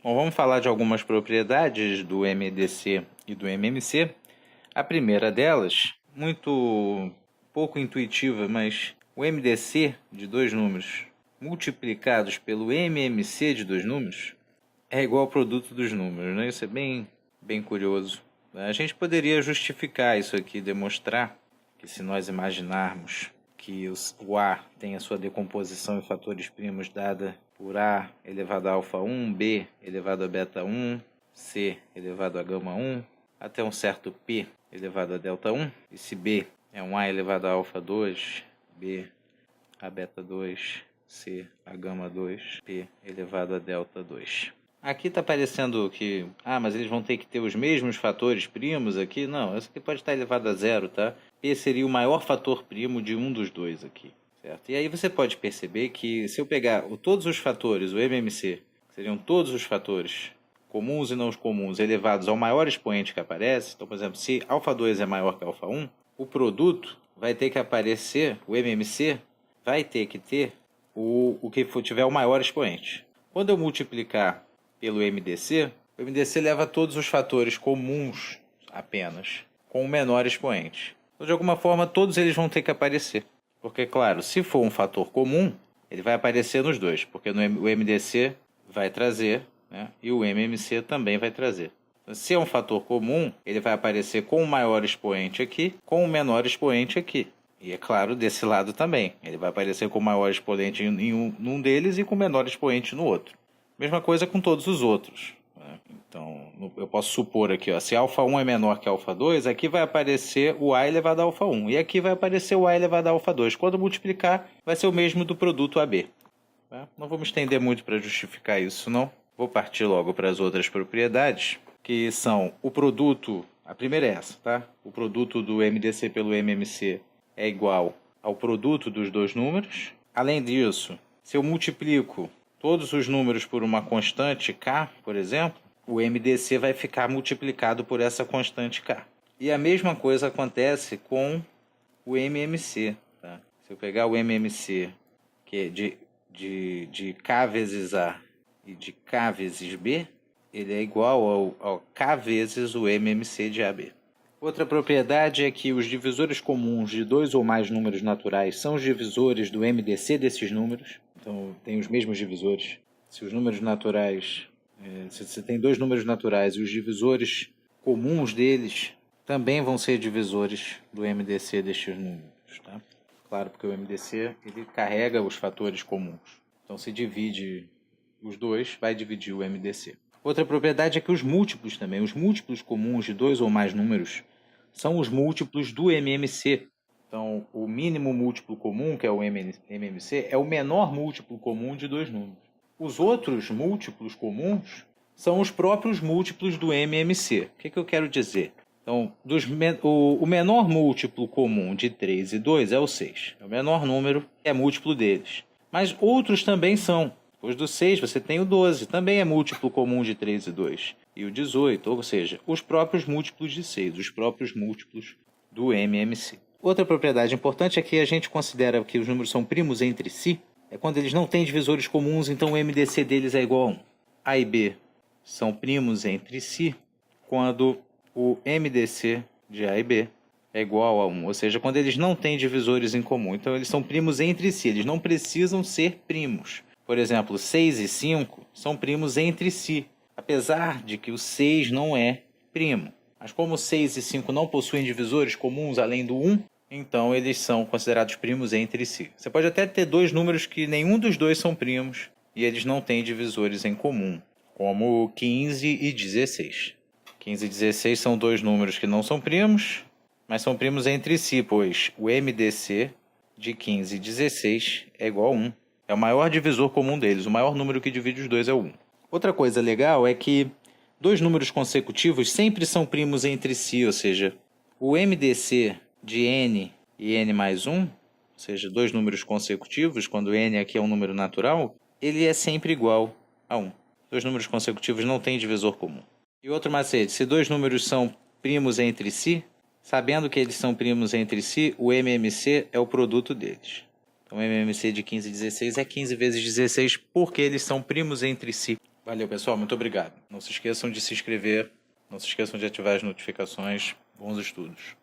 Bom, vamos falar de algumas propriedades do MDC e do MMC. A primeira delas, muito pouco intuitiva, mas o MDC de dois números multiplicados pelo MMC de dois números é igual ao produto dos números, né? Isso é bem curioso. A gente poderia justificar isso aqui, demonstrar que se nós imaginarmos que o A tem a sua decomposição em fatores primos dada por A elevado a alfa 1, B elevado a beta 1, C elevado a gama 1, até um certo P elevado a delta 1. Esse B é um A elevado a alfa 2, B a beta 2, C a gama 2, P elevado a delta 2. Aqui está parecendo que, mas eles vão ter que ter os mesmos fatores primos aqui. Não, isso aqui pode estar elevado a zero, tá? P seria o maior fator primo de um dos dois aqui, certo? E aí você pode perceber que se eu pegar todos os fatores, o MMC, que seriam todos os fatores comuns e não os comuns, elevados ao maior expoente que aparece, então, por exemplo, se alfa 2 é maior que alfa 1, o produto vai ter que aparecer, o MMC vai ter que ter o que tiver o maior expoente. Quando eu multiplicar pelo MDC, o MDC leva todos os fatores comuns apenas, com o menor expoente. Então, de alguma forma, todos eles vão ter que aparecer. Porque, claro, se for um fator comum, ele vai aparecer nos dois, porque o MDC vai trazer, né, e o MMC também vai trazer. Então, se é um fator comum, ele vai aparecer com o maior expoente aqui, com o menor expoente aqui. E, é claro, desse lado também. Ele vai aparecer com o maior expoente em um deles e com o menor expoente no outro. Mesma coisa com todos os outros. Então, eu posso supor aqui, se alfa 1 é menor que alfa 2, aqui vai aparecer o A elevado a alfa 1. E aqui vai aparecer o A elevado a alfa 2. Quando multiplicar, vai ser o mesmo do produto AB. Não vou me estender muito para justificar isso, não. Vou partir logo para as outras propriedades, que são o produto... A primeira é essa, tá? O produto do MDC pelo MMC é igual ao produto dos dois números. Além disso, se eu multiplico todos os números por uma constante K, por exemplo, o MDC vai ficar multiplicado por essa constante K. E a mesma coisa acontece com o MMC. Tá? Se eu pegar o MMC, que é de K vezes A e de K vezes B, ele é igual ao K vezes o MMC de AB. Outra propriedade é que os divisores comuns de dois ou mais números naturais são os divisores do MDC desses números. Então, tem os mesmos divisores. Se os números naturais... se você tem dois números naturais e os divisores comuns deles também vão ser divisores do MDC destes números. Tá? Claro, porque o MDC ele carrega os fatores comuns. Então, se divide os dois, vai dividir o MDC. Outra propriedade é que os múltiplos também, os múltiplos comuns de dois ou mais números, são os múltiplos do MMC. Então, o mínimo múltiplo comum, que é o MMC, é o menor múltiplo comum de dois números. Os outros múltiplos comuns são os próprios múltiplos do MMC. O que eu quero dizer? Então, o menor múltiplo comum de 3 e 2 é o 6. É o menor número, é múltiplo deles. Mas outros também são. Depois do 6, você tem o 12, também é múltiplo comum de 3 e 2. E o 18, ou seja, os próprios múltiplos de 6, os próprios múltiplos do MMC. Outra propriedade importante é que a gente considera que os números são primos entre si. É quando eles não têm divisores comuns, então o MDC deles é igual a 1. A e B são primos entre si quando o MDC de A e B é igual a 1. Ou seja, quando eles não têm divisores em comum. Então eles são primos entre si, eles não precisam ser primos. Por exemplo, 6 e 5 são primos entre si, apesar de que o 6 não é primo. Mas como 6 e 5 não possuem divisores comuns além do 1, então eles são considerados primos entre si. Você pode até ter dois números que nenhum dos dois são primos e eles não têm divisores em comum, como 15 e 16. 15 e 16 são dois números que não são primos, mas são primos entre si, pois o MDC de 15 e 16 é igual a 1. É o maior divisor comum deles, o maior número que divide os dois é o 1. Outra coisa legal é que dois números consecutivos sempre são primos entre si, ou seja, o MDC de n e n mais 1, ou seja, dois números consecutivos, quando n aqui é um número natural, ele é sempre igual a 1. Dois números consecutivos não têm divisor comum. E outro macete, se dois números são primos entre si, sabendo que eles são primos entre si, o MMC é o produto deles. Então, o MMC de 15 e 16 é 15 vezes 16 porque eles são primos entre si. Valeu, pessoal. Muito obrigado. Não se esqueçam de se inscrever. Não se esqueçam de ativar as notificações. Bons estudos.